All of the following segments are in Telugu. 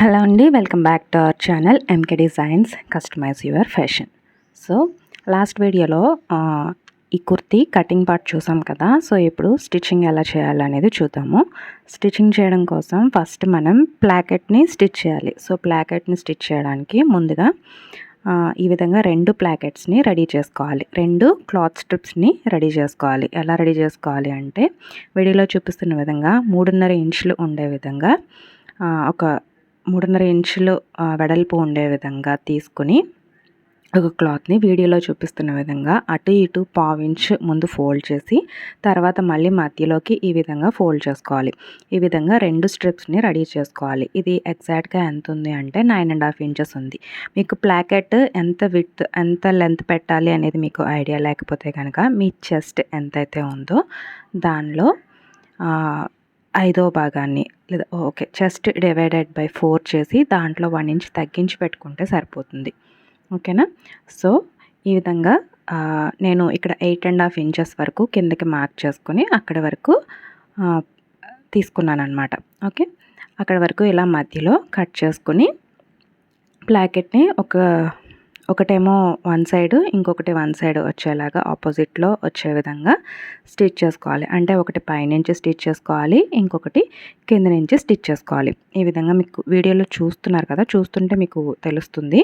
హలో అండి, welcome back to our channel MK designs customize your fashion. So last వీడియోలో ఈ కుర్తీ కటింగ్ పార్ట్ చూసాం కదా. సో ఇప్పుడు స్టిచ్చింగ్ ఎలా చేయాలనేది చూద్దాము. స్టిచ్చింగ్ చేయడం కోసం ఫస్ట్ మనం ప్లాకెట్ని స్టిచ్ చేయాలి. సో ప్లాకెట్ని స్టిచ్ చేయడానికి ముందుగా ఈ విధంగా 2 ప్లాకెట్స్ని రెడీ చేసుకోవాలి. 2 క్లాత్ స్ట్రిప్స్ని రెడీ చేసుకోవాలి. ఎలా రెడీ చేసుకోవాలి అంటే వీడియోలో చూపిస్తున్న విధంగా 3.5 ఇంచులు ఉండే విధంగా ఒక 3.5 ఇంచులు వెడల్పు ఉండే విధంగా తీసుకుని ఒక క్లాత్ని వీడియోలో చూపిస్తున్న విధంగా అటు ఇటు 1/2 ఇంచ్ ముందు ఫోల్డ్ చేసి తర్వాత మళ్ళీ మధ్యలోకి ఈ విధంగా ఫోల్డ్ చేసుకోవాలి. ఈ విధంగా 2 స్ట్రిప్స్ని రెడీ చేసుకోవాలి. ఇది ఎగ్జాక్ట్గా ఎంత ఉంది అంటే 9.5 ఇంచెస్ ఉంది. మీకు ప్లాకెట్ ఎంత లెంత్ పెట్టాలి అనేది మీకు ఐడియా లేకపోతే కనుక మీ చెస్ట్ ఎంతైతే ఉందో దానిలో 5వ భాగాన్ని లేదా చెస్ట్ డివైడెడ్ బై 4 చేసి దాంట్లో 1 ఇంచ్ తగ్గించి పెట్టుకుంటే సరిపోతుంది. ఓకేనా. సో ఈ విధంగా నేను ఇక్కడ 8.5 ఇంచెస్ వరకు కిందకి మార్క్ చేసుకొని అక్కడ వరకు తీసుకున్నాను అనమాట. ఓకే, అక్కడ వరకు ఇలా మధ్యలో కట్ చేసుకుని ప్లాకెట్ని ఒకటేమో 1 సైడ్ ఇంకొకటి 1 సైడ్ వచ్చేలాగా ఆపోజిట్లో వచ్చే విధంగా స్టిచ్ చేసుకోవాలి. అంటే ఒకటి పైనుంచి స్టిచ్ చేసుకోవాలి, ఇంకొకటి కింద నుంచి స్టిచ్ చేసుకోవాలి. ఈ విధంగా మీకు వీడియోలో చూస్తున్నారు కదా, చూస్తుంటే మీకు తెలుస్తుంది.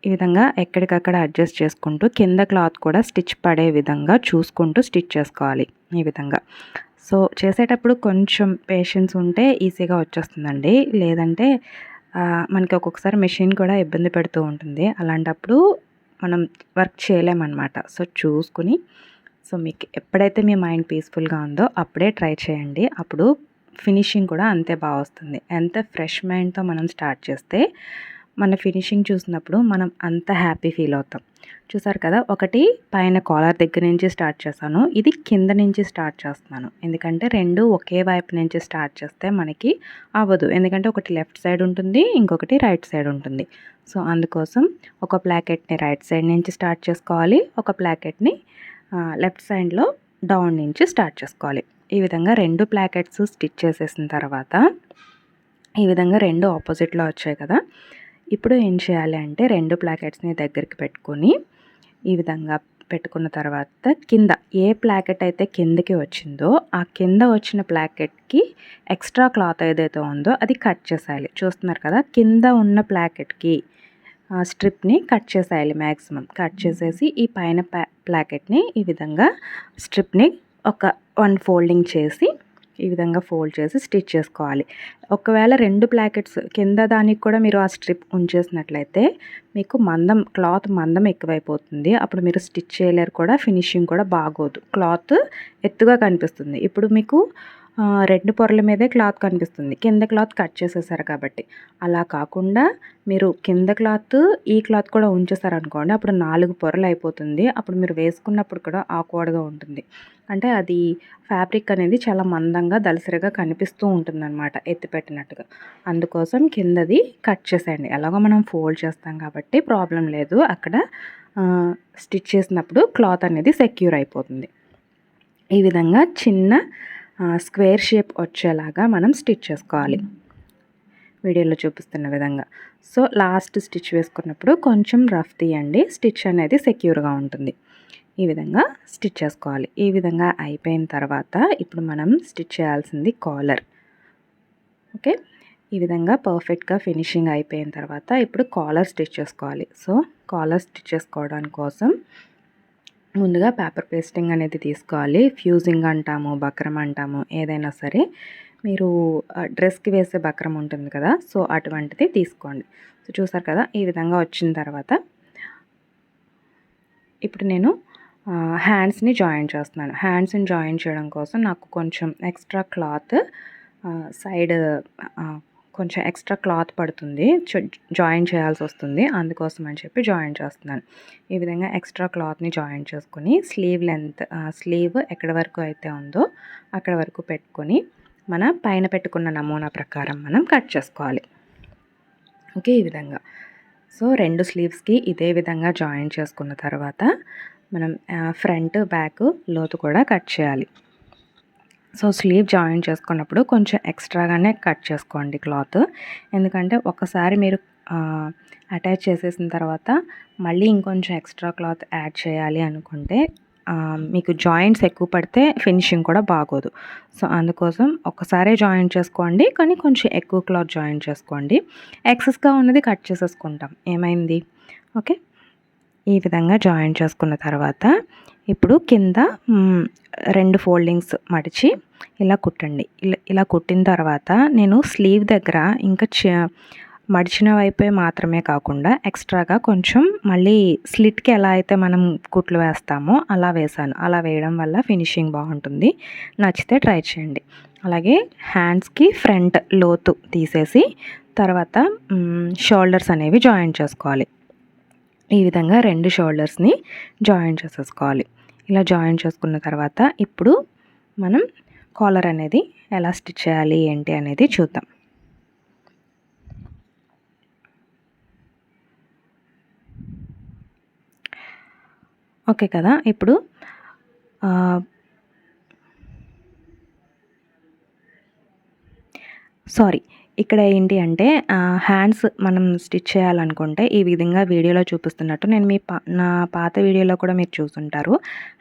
ఈ విధంగా ఎక్కడికక్కడ అడ్జస్ట్ చేసుకుంటూ కింద క్లాత్ కూడా స్టిచ్ పడే విధంగా చూసుకుంటూ స్టిచ్ చేసుకోవాలి ఈ విధంగా. సో చేసేటప్పుడు కొంచెం పేషెన్స్ ఉంటే ఈజీగా వచ్చేస్తుందండి. లేదంటే మనకి ఒక్కొక్కసారి మెషిన్ కూడా ఇబ్బంది పెడుతూ ఉంటుంది. అలాంటప్పుడు మనం వర్క్ చేయలేమన్నమాట. సో చూసుకుని మీకు ఎప్పుడైతే మీ మైండ్ పీస్ఫుల్గా ఉందో అప్పుడే ట్రై చేయండి. అప్పుడు ఫినిషింగ్ కూడా అంతే బాగా వస్తుంది. ఎంత ఫ్రెష్ మైండ్తో మనం స్టార్ట్ చేస్తే మన ఫినిషింగ్ చూసినప్పుడు మనం అంత హ్యాపీ ఫీల్ అవుతాం. చూసారు కదా, ఒకటి పైన కాలర్ దగ్గర నుంచి స్టార్ట్ చేశాను, ఇది కింద నుంచి స్టార్ట్ చేస్తున్నాను. ఎందుకంటే 2 ఒకే వైపు నుంచి స్టార్ట్ చేస్తే మనకి అవ్వదు. ఎందుకంటే ఒకటి లెఫ్ట్ సైడ్ ఉంటుంది, ఇంకొకటి రైట్ సైడ్ ఉంటుంది. సో అందుకోసం ఒక ప్లాకెట్ని రైట్ సైడ్ నుంచి స్టార్ట్ చేసుకోవాలి, ఒక ప్లాకెట్ని లెఫ్ట్ సైడ్లో డౌన్ నుంచి స్టార్ట్ చేసుకోవాలి. ఈ విధంగా 2 ప్లాకెట్స్ స్టిచ్ చేసేసిన తర్వాత ఈ విధంగా 2 ఆపోజిట్లో వచ్చాయి కదా. ఇప్పుడు ఏం చేయాలి అంటే 2 ప్లాకెట్స్ని దగ్గరికి పెట్టుకొని ఈ విధంగా పెట్టుకున్న తర్వాత కింద ఏ ప్లాకెట్ అయితే కిందకి వచ్చిందో ఆ కింద వచ్చిన ప్లాకెట్కి ఎక్స్ట్రా క్లాత్ ఏదైతే ఉందో అది కట్ చేసేయాలి. చూస్తున్నారు కదా, కింద ఉన్న ప్లాకెట్కి స్ట్రిప్ని కట్ చేసేయాలి. మ్యాక్సిమం కట్ చేసేసి ఈ పైన ప్లాకెట్ని ఈ విధంగా స్ట్రిప్ని ఒక 1 ఫోల్డింగ్ చేసి ఈ విధంగా ఫోల్డ్ చేసి స్టిచ్ చేసుకోవాలి. ఒకవేళ 2 ప్లాకెట్స్ కింద దానికి కూడా మీరు ఆ స్ట్రిప్ ఉంచేసినట్లయితే మీకు క్లాత్ మందం ఎక్కువైపోతుంది. అప్పుడు మీరు స్టిచ్ చేయలేరు కూడా, ఫినిషింగ్ కూడా బాగోదు. క్లాత్ ఎత్తుగా కనిపిస్తుంది. ఇప్పుడు మీకు 2 పొరల మీదే క్లాత్ కనిపిస్తుంది, కింద క్లాత్ కట్ చేసేసారు కాబట్టి. అలా కాకుండా మీరు కింద క్లాత్ ఈ క్లాత్ కూడా ఉంచేసారనుకోండి, అప్పుడు 4 పొరలు అయిపోతుంది. అప్పుడు మీరు వేసుకున్నప్పుడు కూడా ఆక్వర్డ్గా ఉంటుంది. అంటే అది ఫ్యాబ్రిక్ అనేది చాలా మందంగా దలసరిగా కనిపిస్తూ ఉంటుందన్నమాట, ఎత్తిపెట్టినట్టుగా. అందుకోసం కిందది కట్ చేసేయండి. ఎలాగో మనం ఫోల్డ్ చేస్తాం కాబట్టి ప్రాబ్లం లేదు. అక్కడ స్టిచ్ చేసినప్పుడు క్లాత్ అనేది సెక్యూర్ అయిపోతుంది. ఈ విధంగా చిన్న స్క్వేర్ షేప్ వచ్చేలాగా మనం స్టిచ్ చేసుకోవాలి వీడియోలో చూపిస్తున్న విధంగా. సో లాస్ట్ స్టిచ్ వేసుకున్నప్పుడు కొంచెం రఫ్ తీయండి, స్టిచ్ అనేది సెక్యూర్గా ఉంటుంది. ఈ విధంగా స్టిచ్ చేసుకోవాలి. ఈ విధంగా అయిపోయిన తర్వాత ఇప్పుడు మనం స్టిచ్ చేయాల్సింది కాలర్. ఓకే, ఈ విధంగా పర్ఫెక్ట్గా ఫినిషింగ్ అయిపోయిన తర్వాత ఇప్పుడు కాలర్ స్టిచ్ చేసుకోవాలి. సో కాలర్ స్టిచ్ చేసుకోవడానికి కోసం ముందుగా పేపర్ పేస్టింగ్ అనేది తీసుకోవాలి. ఫ్యూజింగ్ అంటాము, బక్రం అంటాము, ఏదైనా సరే. మీరు డ్రెస్కి వేసే బక్రం ఉంటుంది కదా, సో అటువంటిది తీసుకోండి. సో చూసారు కదా, ఈ విధంగా వచ్చిన తర్వాత ఇప్పుడు నేను హ్యాండ్స్ని జాయిన్ చేస్తున్నాను. హ్యాండ్స్ని జాయిన్ చేయడం కోసం నాకు కొంచెం ఎక్స్ట్రా క్లాత్ సైడ్ కొంచెం ఎక్స్ట్రా క్లాత్ పడుతుంది, జాయిన్ చేయాల్సి వస్తుంది. అందుకోసం అని చెప్పి జాయిన్ చేస్తున్నాను. ఈ విధంగా ఎక్స్ట్రా క్లాత్ని జాయిన్ చేసుకొని స్లీవ్ ఎక్కడి వరకు అయితే ఉందో అక్కడ వరకు పెట్టుకొని మన పైన పెట్టుకున్న నమూనా ప్రకారం మనం కట్ చేసుకోవాలి. ఓకే, ఈ విధంగా. సో 2 స్లీవ్స్కి ఇదే విధంగా జాయిన్ చేసుకున్న తర్వాత మనం ఫ్రంట్ బ్యాక్ లోతు కూడా కట్ చేయాలి. సో స్లీవ్ జాయిన్ చేసుకున్నప్పుడు కొంచెం ఎక్స్ట్రాగానే కట్ చేసుకోండి క్లాత్. ఎందుకంటే ఒకసారి మీరు అటాచ్ చేసేసిన తర్వాత మళ్ళీ ఇంకొంచెం ఎక్స్ట్రా క్లాత్ యాడ్ చేయాలి అనుకుంటే మీకు జాయింట్స్ ఎక్కువ పడితే ఫినిషింగ్ కూడా బాగోదు. సో అందుకోసం ఒకసారే జాయిన్ చేసుకోండి, కానీ కొంచెం ఎక్కువ క్లాత్ జాయిన్ చేసుకోండి. ఎక్సెస్గా ఉన్నది కట్ చేసేసుకుంటాం, ఏమైంది. ఓకే, ఈ విధంగా జాయిన్ చేసుకున్న తర్వాత ఇప్పుడు కింద 2 ఫోల్డింగ్స్ మడిచి ఇలా కుట్టండి. ఇలా కుట్టిన తర్వాత నేను స్లీవ్ దగ్గర ఇంకా మడిచిన వైపే మాత్రమే కాకుండా ఎక్స్ట్రాగా కొంచెం మళ్ళీ స్లిట్కి ఎలా అయితే మనం కుట్లు వేస్తామో అలా వేసాను. అలా వేయడం వల్ల ఫినిషింగ్ బాగుంటుంది. నచ్చితే ట్రై చేయండి. అలాగే హ్యాండ్స్కి ఫ్రంట్ లోతు తీసేసి తర్వాత షోల్డర్స్ అనేవి జాయిన్ చేసుకోవాలి. ఈ విధంగా 2 షోల్డర్స్ని జాయిన్ చేసేసుకోవాలి. ఇలా జాయిన్ చేసుకున్న తర్వాత ఇప్పుడు మనం కాలర్ అనేది ఎలా స్టిచ్ చేయాలి ఏంటి అనేది చూద్దాం. ఓకే కదా, ఇప్పుడు ఇక్కడ ఏంటి అంటే హ్యాండ్స్ మనం స్టిచ్ చేయాలనుకుంటే ఈ విధంగా వీడియోలో చూపిస్తున్నట్టు నేను నా పాత వీడియోలో కూడా మీరు చూసుంటారు.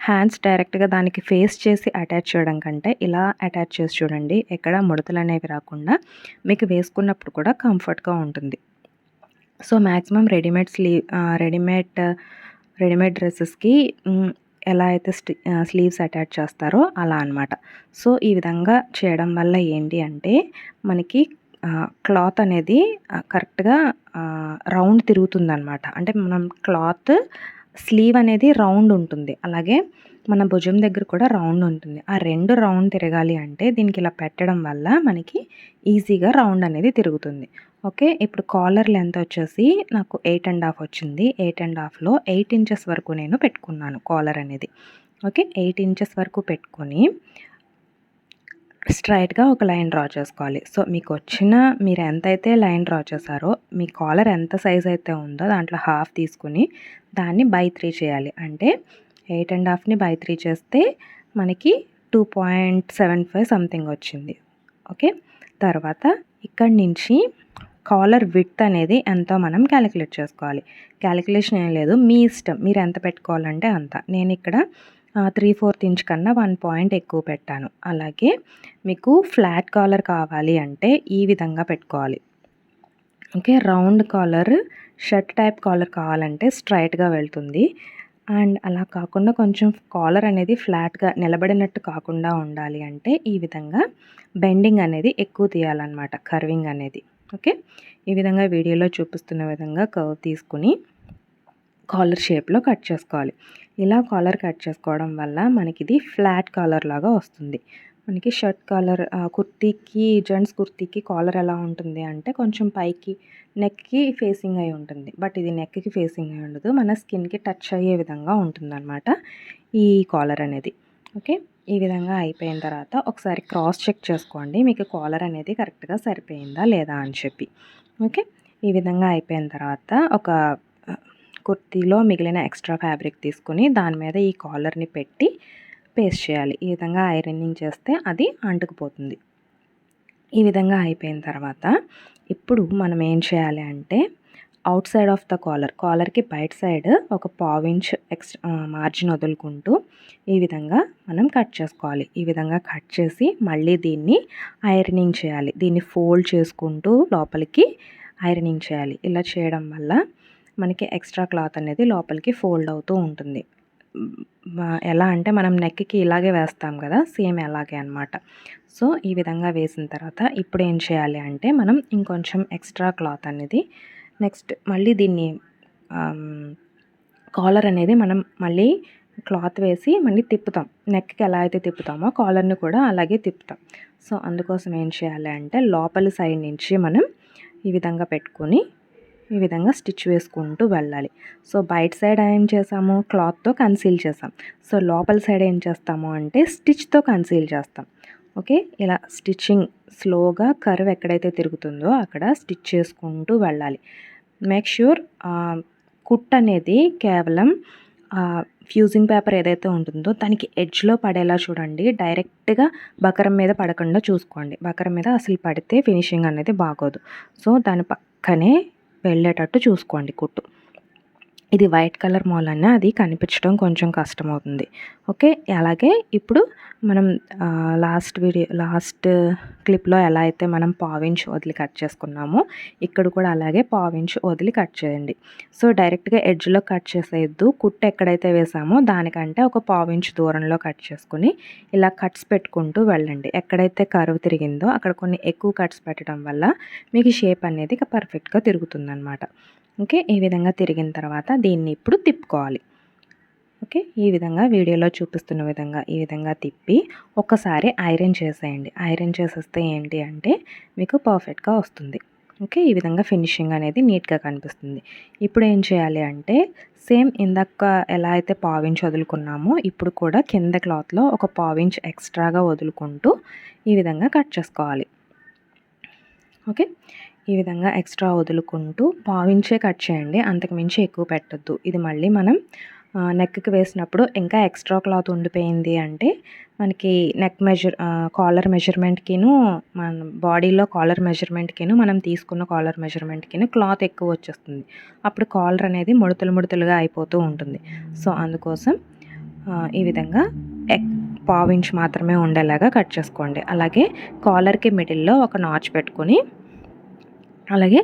హ్యాండ్స్ డైరెక్ట్గా దానికి ఫేస్ చేసి అటాచ్ చేయడం కంటే ఇలా అటాచ్ చేసి చూడండి. ఎక్కడ ముడతలు అనేవి రాకుండా మీకు వేసుకున్నప్పుడు కూడా కంఫర్ట్గా ఉంటుంది. సో మ్యాక్సిమం రెడీమేడ్ డ్రెస్సెస్కి ఎలా అయితే స్లీవ్స్ అటాచ్ చేస్తారో అలా అనమాట. సో ఈ విధంగా చేయడం వల్ల ఏంటి అంటే మనకి క్లాత్ అనేది కరెక్ట్గా రౌండ్ తిరుగుతుందనమాట. అంటే మనం క్లాత్ స్లీవ్ అనేది రౌండ్ ఉంటుంది, అలాగే మన భుజం దగ్గర కూడా రౌండ్ ఉంటుంది. ఆ 2 రౌండ్ తిరగాలి అంటే దీనికి ఇలా పెట్టడం వల్ల మనకి ఈజీగా రౌండ్ అనేది తిరుగుతుంది. ఓకే, ఇప్పుడు కాలర్ లెంత్ వచ్చేసి నాకు 8.5 వచ్చింది. 8.5లో 8 ఇంచెస్ వరకు నేను పెట్టుకున్నాను కాలర్ అనేది. ఓకే, 8 ఇంచెస్ వరకు పెట్టుకొని స్ట్రైట్గా ఒక లైన్ డ్రా చేసుకోవాలి. సో మీరు ఎంతైతే లైన్ డ్రా చేశారో మీ కాలర్ ఎంత సైజ్ అయితే ఉందో దాంట్లో హాఫ్ తీసుకుని దాన్ని బై 3 చేయాలి. అంటే 8.5ని బై 3 చేస్తే మనకి 2.75 సంథింగ్ వచ్చింది. ఓకే, తర్వాత ఇక్కడి నుంచి కాలర్ విడ్త్ అనేది ఎంతో మనం క్యాలిక్యులేట్ చేసుకోవాలి. క్యాలిక్యులేషన్ ఏం లేదు, మీ ఇష్టం, మీరు ఎంత పెట్టుకోవాలంటే అంత. నేను ఇక్కడ 3/4 ఇంచ్ కన్నా 1 పాయింట్ ఎక్కువ పెట్టాను. అలాగే మీకు ఫ్లాట్ కాలర్ కావాలి అంటే ఈ విధంగా పెట్టుకోవాలి. Okay, round collar shirt type collar కావాలంటే స్ట్రైట్గా వెళ్తుంది. అండ్ అలా కాకుండా కొంచెం కాలర్ అనేది ఫ్లాట్గా నిలబడినట్టు కాకుండా ఉండాలి అంటే ఈ విధంగా బెండింగ్ అనేది ఎక్కువ తీయాలన్నమాట, కర్వింగ్ అనేది. ఓకే, ఈ విధంగా వీడియోలో చూపిస్తున్న విధంగా కర్వ్ తీసుకుని కాలర్ షేప్లో కట్ చేసుకోవాలి. ఇలా కాలర్ కట్ చేసుకోవడం వల్ల మనకి ఇది ఫ్లాట్ కాలర్ లాగా వస్తుంది. మనకి షర్ట్ కాలర్ కుర్తీకి, జెంట్స్ కుర్తీకి కాలర్ ఎలా ఉంటుంది అంటే కొంచెం పైకి నెక్కి ఫేసింగ్ అయి ఉంటుంది. బట్ ఇది నెక్కి ఫేసింగ్ అయి ఉండదు, మన స్కిన్కి టచ్ అయ్యే విధంగా ఉంటుందన్నమాట ఈ కాలర్ అనేది. ఓకే, ఈ విధంగా అయిపోయిన తర్వాత ఒకసారి క్రాస్ చెక్ చేసుకోండి మీకు కాలర్ అనేది కరెక్ట్గా సరిపోయిందా లేదా అని చెప్పి. ఓకే, ఈ విధంగా అయిపోయిన తర్వాత ఒక కుర్తీలో మిగిలిన ఎక్స్ట్రా ఫ్యాబ్రిక్ తీసుకుని దాని మీద ఈ కాలర్ని పెట్టి పేస్ట్ చేయాలి. ఈ విధంగా ఐరనింగ్ చేస్తే అది అంటుకుపోతుంది. ఈ విధంగా అయిపోయిన తర్వాత ఇప్పుడు మనం ఏం చేయాలి అంటే అవుట్ సైడ్ ఆఫ్ ద కాలర్కి బయట సైడ్ ఒక 1/4 ఇంచ్ ఎక్స్ట్రా మార్జిన్ వదులుకుంటూ ఈ విధంగా మనం కట్ చేసుకోవాలి. ఈ విధంగా కట్ చేసి మళ్ళీ దీన్ని ఐరనింగ్ చేయాలి. దీన్ని ఫోల్డ్ చేసుకుంటూ లోపలికి ఐరనింగ్ చేయాలి. ఇలా చేయడం వల్ల మనకి ఎక్స్ట్రా క్లాత్ అనేది లోపలికి ఫోల్డ్ అవుతూ ఉంటుంది. ఎలా అంటే మనం నెక్కి ఇలాగే వేస్తాం కదా, సేమ్ అలాగే అనమాట. సో ఈ విధంగా వేసిన తర్వాత ఇప్పుడు ఏం చేయాలి అంటే మనం ఇంకొంచెం ఎక్స్ట్రా క్లాత్ అనేది నెక్స్ట్ మళ్ళీ దీన్ని కాలర్ అనేది మనం మళ్ళీ క్లాత్ వేసి మళ్ళీ తిప్పుతాం. నెక్కి ఎలా అయితే తిప్పుతామో కాలర్ని కూడా అలాగే తిప్పుతాం. సో అందుకోసం ఏం చేయాలి అంటే లోపలి సైడ్ నుంచి మనం ఈ విధంగా పెట్టుకొని ఈ విధంగా స్టిచ్ వేసుకుంటూ వెళ్ళాలి. సో బయట సైడ్ ఏం చేసాము, క్లాత్తో కన్సీల్ చేసాం. సో లోపల సైడ్ ఏం చేస్తాము అంటే స్టిచ్తో కన్సీల్ చేస్తాం. ఓకే, ఇలా స్టిచ్చింగ్ స్లోగా కర్వ్ ఎక్కడైతే తిరుగుతుందో అక్కడ స్టిచ్ చేసుకుంటూ వెళ్ళాలి. మేక్ ష్యూర్ కుట్ అనేది కేవలం ఫ్యూజింగ్ పేపర్ ఏదైతే ఉంటుందో దానికి ఎడ్జ్లో పడేలా చూడండి. డైరెక్ట్గా బకరం మీద పడకుండా చూసుకోండి. బకరం మీద అసలు పడితే ఫినిషింగ్ అనేది బాగోదు. సో దాని పక్కనే వెళ్ళేటట్టు చూసుకోండి కుట్టు. ఇది వైట్ కలర్ మూలన అది కనిపించడం కొంచెం కష్టమవుతుంది. ఓకే. అలాగే ఇప్పుడు మనం లాస్ట్ క్లిప్లో ఎలా అయితే మనం పావించ్ వదిలి కట్ చేసుకున్నామో ఇక్కడ కూడా అలాగే పావించ్ వదిలి కట్ చేయండి. సో డైరెక్ట్గా ఎడ్జ్లో కట్ చేసేయద్దు. కుట్టు ఎక్కడైతే వేసామో దానికంటే ఒక పావించ్ దూరంలో కట్ చేసుకుని ఇలా కట్స్ పెట్టుకుంటూ వెళ్ళండి. ఎక్కడైతే కర్వ్ తిరిగిందో అక్కడ కొన్ని ఎక్కువ కట్స్ పెట్టడం వల్ల మీకు షేప్ అనేది పర్ఫెక్ట్గా తిరుగుతుందన్నమాట. ఓకే. ఈ విధంగా తిరిగిన తర్వాత దీన్ని ఇప్పుడు తిప్పుకోవాలి. ఓకే. ఈ విధంగా వీడియోలో చూపిస్తున్న విధంగా ఈ విధంగా తిప్పి ఒకసారి ఐరన్ చేసేయండి. ఐరన్ చేసేస్తే ఏంటి అంటే మీకు పర్ఫెక్ట్గా వస్తుంది. ఓకే. ఈ విధంగా ఫినిషింగ్ అనేది నీట్గా కనిపిస్తుంది. ఇప్పుడు ఏం చేయాలి అంటే సేమ్ ఇందాక ఎలా అయితే పావించ్ వదులుకున్నామో ఇప్పుడు కూడా కింద క్లాత్లో ఒక పావించ్ ఎక్స్ట్రాగా వదులుకుంటూ ఈ విధంగా కట్ చేసుకోవాలి. ఓకే. ఈ విధంగా ఎక్స్ట్రా వదులుకుంటూ పావించే కట్ చేయండి. అంతకు మించి ఎక్కువ పెట్టద్దు. ఇది మళ్ళీ మనం నెక్కి వేసినప్పుడు ఇంకా ఎక్స్ట్రా క్లాత్ ఉండిపోయింది అంటే మనకి కాలర్ మెజర్మెంట్కిను మన బాడీలో కాలర్ మెజర్మెంట్కిను మనం తీసుకున్న కాలర్ మెజర్మెంట్కిను క్లాత్ ఎక్కువ వచ్చేస్తుంది. అప్పుడు కాలర్ అనేది ముడతలుగా అయిపోతూ ఉంటుంది. సో అందుకోసం ఈ విధంగా పావించ్ మాత్రమే ఉండేలాగా కట్ చేసుకోండి. అలాగే కాలర్కి మిడిల్లో ఒక నాచ్ పెట్టుకొని అలాగే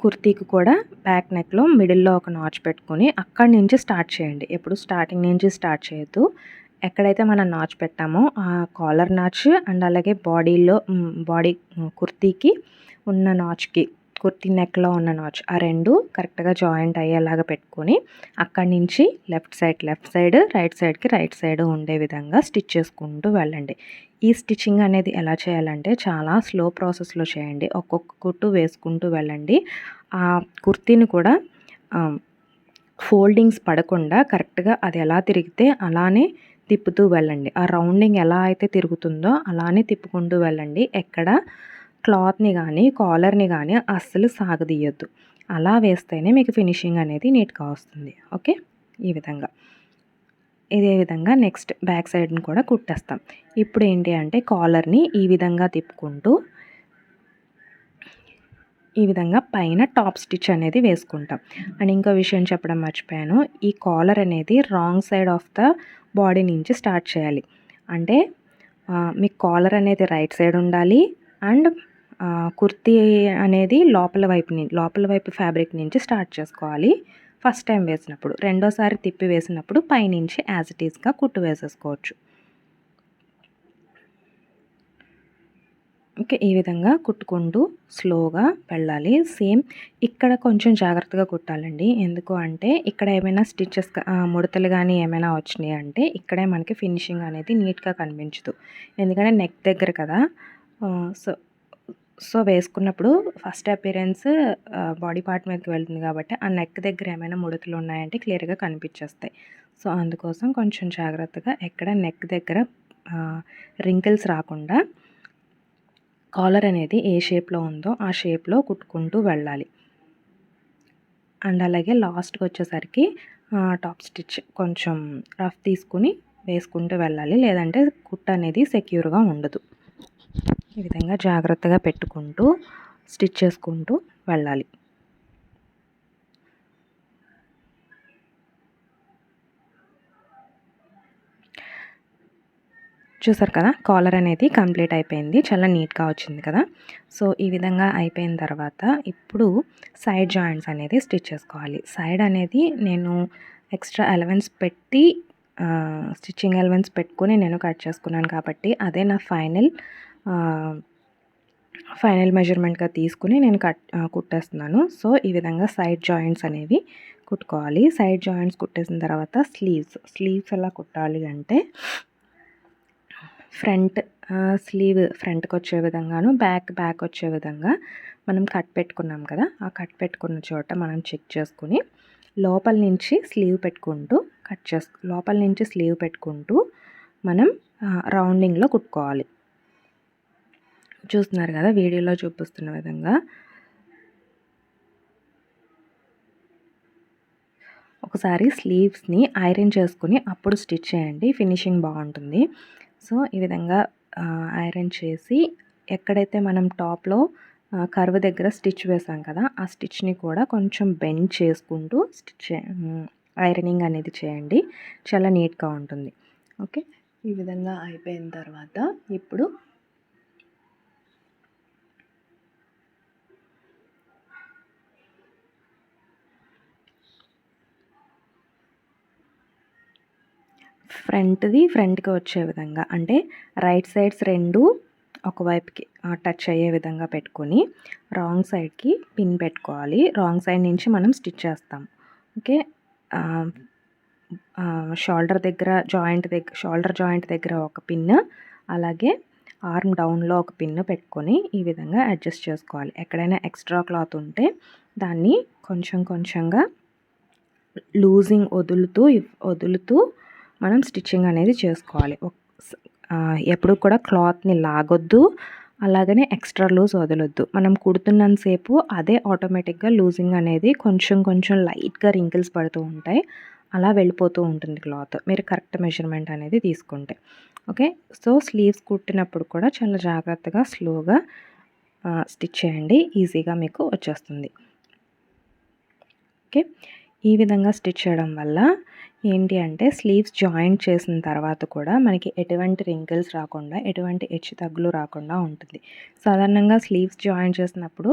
కుర్తీకి కూడా బ్యాక్ నెక్లో మిడిల్లో ఒక నాచ్ పెట్టుకొని అక్కడి నుంచి స్టార్ట్ చేయండి. ఎప్పుడు స్టార్టింగ్ నుంచి స్టార్ట్ చేయొద్దు. ఎక్కడైతే మనం నాచ్ పెట్టామో ఆ కాలర్ నాచ్ అండ్ అలాగే బాడీ కుర్తీకి ఉన్న నాచ్కి కుర్తీ నెక్లో ఉన్న నాచ్ ఆ రెండు కరెక్ట్గా జాయింట్ అయ్యేలాగా పెట్టుకొని అక్కడి నుంచి లెఫ్ట్ సైడ్ రైట్ సైడ్ ఉండే విధంగా స్టిచ్ చేసుకుంటూ వెళ్ళండి. ఈ స్టిచ్చింగ్ అనేది ఎలా చేయాలంటే చాలా స్లో ప్రాసెస్లో చేయండి. ఒక్కొక్క కుట్టు వేసుకుంటూ వెళ్ళండి. ఆ కుర్తీని కూడా ఫోల్డింగ్స్ పడకుండా కరెక్ట్గా అది ఎలా తిరిగితే అలానే తిప్పుతూ వెళ్ళండి. ఆ రౌండింగ్ ఎలా అయితే తిరుగుతుందో అలానే తిప్పుకుంటూ వెళ్ళండి. ఎక్కడ క్లాత్ని కానీ కాలర్ని కానీ అస్సలు సాగదీయొద్దు. అలా వేస్తేనే మీకు ఫినిషింగ్ అనేది నీట్గా వస్తుంది. ఓకే. ఈ విధంగా ఇదే విధంగా నెక్స్ట్ బ్యాక్ సైడ్ని కూడా కుట్టేస్తాం. ఇప్పుడు ఏంటి అంటే కాలర్ని ఈ విధంగా తిప్పుకుంటూ ఈ విధంగా పైన టాప్ స్టిచ్ అనేది వేసుకుంటాం. అండ్ ఇంకో విషయం చెప్పడం మర్చిపోయాను. ఈ కాలర్ అనేది wrong side of the body నుంచి స్టార్ట్ చేయాలి. అంటే మీకు కాలర్ అనేది రైట్ సైడ్ ఉండాలి అండ్ కుర్తీ అనేది లోపల వైపు ఫ్యాబ్రిక్ నుంచి స్టార్ట్ చేసుకోవాలి. ఫస్ట్ టైం వేసినప్పుడు రెండోసారి తిప్పి వేసినప్పుడు పైనుంచి యాజ్ ఇట్ ఈస్గా కుట్టు వేసేసుకోవచ్చు. ఓకే. ఈ విధంగా కుట్టుకుంటూ స్లోగా వెళ్ళాలి. సేమ్ ఇక్కడ కొంచెం జాగ్రత్తగా కుట్టాలండి. ఎందుకు అంటే ఇక్కడ ఏమైనా స్టిచెస్ ముడతలు కానీ ఏమైనా వచ్చినాయి అంటే ఇక్కడే మనకి ఫినిషింగ్ అనేది నీట్గా కనిపించదు. ఎందుకంటే నెక్ దగ్గర కదా. సో వేసుకున్నప్పుడు ఫస్ట్ అపియరెన్స్ బాడీ పార్ట్ మీదకి వెళ్తుంది కాబట్టి ఆ నెక్ దగ్గర ఏమైనా ముడతలు ఉన్నాయంటే క్లియర్గా కనిపించేస్తాయి. సో అందుకోసం కొంచెం జాగ్రత్తగా ఎక్కడ నెక్ దగ్గర రింకిల్స్ రాకుండా కాలర్ అనేది ఏ షేప్లో ఉందో ఆ షేప్లో కుట్టుకుంటూ వెళ్ళాలి. అండ్ అలాగే లాస్ట్కి వచ్చేసరికి టాప్ స్టిచ్ కొంచెం రఫ్ తీసుకుని వేసుకుంటూ వెళ్ళాలి. లేదంటే కుట్టు అనేది సెక్యూర్గా ఉండదు. ఈ విధంగా జాగ్రత్తగా పెట్టుకుంటూ స్టిచ్ చేసుకుంటూ వెళ్ళాలి. చూసారు కదా, కాలర్ అనేది కంప్లీట్ అయిపోయింది. చాలా నీట్గా వచ్చింది కదా. సో ఈ విధంగా అయిపోయిన తర్వాత ఇప్పుడు సైడ్ జాయింట్స్ అనేది స్టిచ్ చేసుకోవాలి. సైడ్ అనేది నేను ఎక్స్ట్రా ఎలవెన్స్ పెట్టి స్టిచ్చింగ్ ఎలవెన్స్ పెట్టుకుని నేను కట్ చేసుకున్నాను కాబట్టి అదే నా ఫైనల్ మెజర్మెంట్గా తీసుకుని నేను కుట్టేస్తున్నాను. సో ఈ విధంగా సైడ్ జాయింట్స్ అనేవి కుట్టుకోవాలి. సైడ్ జాయింట్స్ కుట్టేసిన తర్వాత స్లీవ్స్ ఎలా కుట్టాలి అంటే స్లీవ్ ఫ్రంట్కి వచ్చే విధంగాను బ్యాక్ వచ్చే విధంగా మనం కట్ పెట్టుకున్నాం కదా. ఆ కట్ పెట్టుకున్న చోట మనం చెక్ చేసుకుని లోపల నుంచి స్లీవ్ పెట్టుకుంటూ మనం రౌండింగ్లో కుట్టుకోవాలి. చూస్తున్నారు కదా వీడియోలో చూపిస్తున్న విధంగా. ఒకసారి స్లీవ్స్ని ఐరన్ చేసుకుని అప్పుడు స్టిచ్ చేయండి, ఫినిషింగ్ బాగుంటుంది. సో ఈ విధంగా ఐరన్ చేసి ఎక్కడైతే మనం టాప్లో కర్వ్ దగ్గర స్టిచ్ వేసాం కదా, ఆ స్టిచ్ని కూడా కొంచెం బెండ్ చేసుకుంటూ ఐరనింగ్ అనేది చేయండి, చాలా నీట్గా ఉంటుంది. ఓకే, ఈ విధంగా అయిపోయిన తర్వాత ఇప్పుడు ఫ్రంట్కి వచ్చే విధంగా, అంటే రైట్ సైడ్స్ రెండు ఒకవైపుకి టచ్ అయ్యే విధంగా పెట్టుకొని రాంగ్ సైడ్కి పిన్ పెట్టుకోవాలి. రాంగ్ సైడ్ నుంచి మనం స్టిచ్ చేస్తాం. ఓకే, షోల్డర్ జాయింట్ దగ్గర ఒక పిన్, అలాగే ఆర్మ్ డౌన్లో ఒక పిన్ పెట్టుకొని ఈ విధంగా అడ్జస్ట్ చేసుకోవాలి. ఎక్కడైనా ఎక్స్ట్రా క్లాత్ ఉంటే దాన్ని కొంచెంగా లూజింగ్ వదులుతూ మనం స్టిచ్చింగ్ అనేది చేసుకోవాలి. ఎప్పుడు కూడా క్లాత్ని లాగొద్దు, అలాగనే ఎక్స్ట్రా లూజ్ వదలొద్దు. మనం కుడుతున్నంతసేపు అదే ఆటోమేటిక్గా లూజింగ్ అనేది కొంచెం లైట్గా రింకిల్స్ పడుతూ ఉంటాయి, అలా వెళ్ళిపోతూ ఉంటుంది క్లాత్, మీరు కరెక్ట్ మెజర్మెంట్ అనేది తీసుకుంటే. ఓకే, సో స్లీవ్స్ కుట్టినప్పుడు కూడా చాలా జాగ్రత్తగా స్లోగా స్టిచ్ చేయండి, ఈజీగా మీకు వచ్చేస్తుంది. ఓకే, ఈ విధంగా స్టిచ్ చేయడం వల్ల ఏంటి అంటే స్లీవ్స్ జాయింట్ చేసిన తర్వాత కూడా మనకి ఎటువంటి రింకిల్స్ రాకుండా, ఎటువంటి హెచ్చు తగ్గులు రాకుండా ఉంటుంది. సాధారణంగా స్లీవ్స్ జాయింట్ చేసినప్పుడు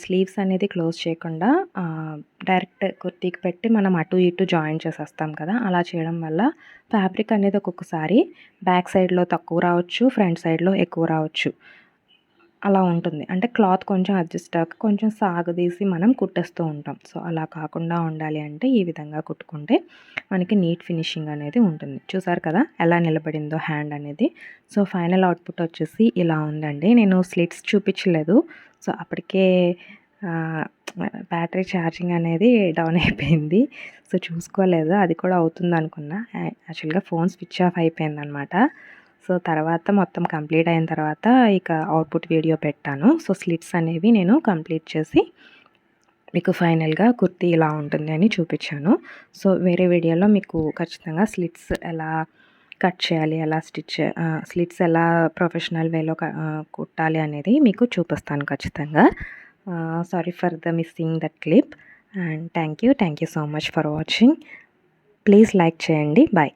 స్లీవ్స్ అనేది క్లోజ్ చేయకుండా డైరెక్ట్ కుర్తీకి పెట్టి మనం అటు ఇటు జాయింట్ చేసేస్తాం కదా, అలా చేయడం వల్ల ఫ్యాబ్రిక్ అనేది ఒక్కొక్కసారి బ్యాక్ సైడ్లో తక్కువ రావచ్చు, ఫ్రంట్ సైడ్లో ఎక్కువ రావచ్చు, అలా ఉంటుంది. అంటే క్లాత్ కొంచెం అడ్జస్ట్ అవ్వక కొంచెం సాగదీసి మనం కుట్టేస్తూ ఉంటాం. సో అలా కాకుండా ఉండాలి అంటే ఈ విధంగా కుట్టుకుంటే మనకి నీట్ ఫినిషింగ్ అనేది ఉంటుంది. చూసారు కదా ఎలా నిలబడిందో హ్యాండ్ అనేది. సో ఫైనల్ అవుట్పుట్ వచ్చేసి ఇలా ఉందండి. నేను స్లిట్స్ చూపించలేదు, సో అప్పటికే బ్యాటరీ ఛార్జింగ్ అనేది డౌన్ అయిపోయింది, సో చూసుకోలేదు. అది కూడా అవుతుంది అనుకున్నా, యాక్చువల్గా ఫోన్ స్విచ్ ఆఫ్ అయిపోయిందనమాట. సో తర్వాత మొత్తం కంప్లీట్ అయిన తర్వాత ఇక అవుట్పుట్ వీడియో పెట్టాను. సో స్లిట్స్ అనేవి నేను కంప్లీట్ చేసి మీకు ఫైనల్గా కుర్తీ ఇలా ఉంటుంది అని చూపించాను. సో వేరే వీడియోలో మీకు ఖచ్చితంగా స్లిట్స్ ఎలా కట్ చేయాలి, ఎలా స్లిట్స్ ఎలా ప్రొఫెషనల్ వేలో కుట్టాలి అనేది మీకు చూపిస్తాను ఖచ్చితంగా. Sorry for the missing that clip, and thank you so much for watching. Please like చేయండి. బాయ్.